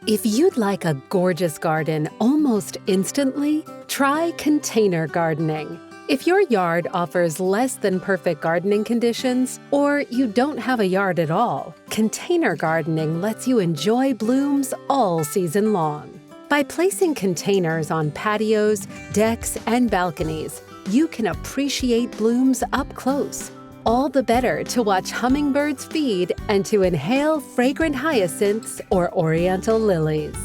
If you'd like a gorgeous garden almost instantly, try container gardening. If your yard offers less than perfect gardening conditions, or you don't have a yard at all, container gardening lets you enjoy blooms all season long. By placing containers on patios, decks, and balconies, you can appreciate blooms up close. All the better to watch hummingbirds feed and to inhale fragrant hyacinths or oriental lilies.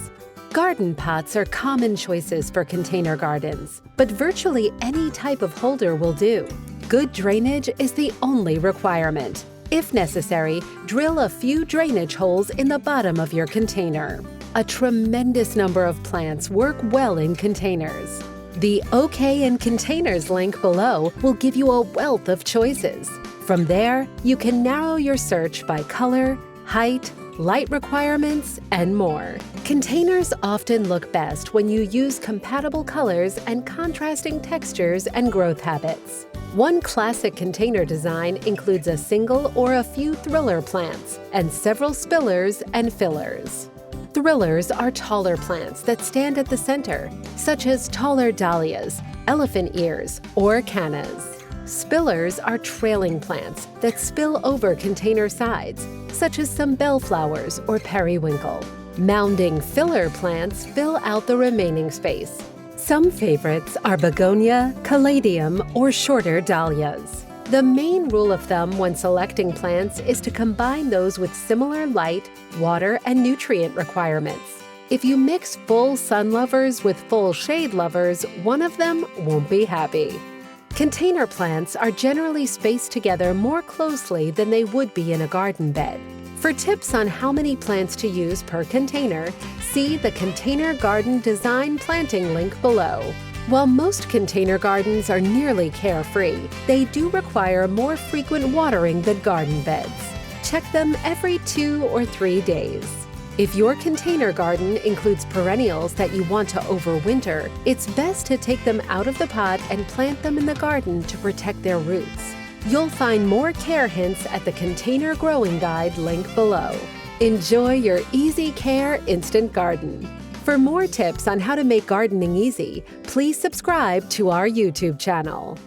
Garden pots are common choices for container gardens, but virtually any type of holder will do. Good drainage is the only requirement. If necessary, drill a few drainage holes in the bottom of your container. A tremendous number of plants work well in containers. The OK in Containers link below will give you a wealth of choices. From there, you can narrow your search by color, height, light requirements, and more. Containers often look best when you use compatible colors and contrasting textures and growth habits. One classic container design includes a single or a few thriller plants and several spillers and fillers. Thrillers are taller plants that stand at the center, such as taller dahlias, elephant ears, or cannas. Spillers are trailing plants that spill over container sides, such as some bellflowers or periwinkle. Mounding filler plants fill out the remaining space. Some favorites are begonia, caladium, or shorter dahlias. The main rule of thumb when selecting plants is to combine those with similar light, water, and nutrient requirements. If you mix full sun lovers with full shade lovers, one of them won't be happy. Container plants are generally spaced together more closely than they would be in a garden bed. For tips on how many plants to use per container, see the Container Garden Design Planting link below. While most container gardens are nearly carefree, they do require more frequent watering than garden beds. Check them every 2 or 3 days. If your container garden includes perennials that you want to overwinter, it's best to take them out of the pot and plant them in the garden to protect their roots. You'll find more care hints at the Container Growing Guide link below. Enjoy your easy care instant garden. For more tips on how to make gardening easy, please subscribe to our YouTube channel.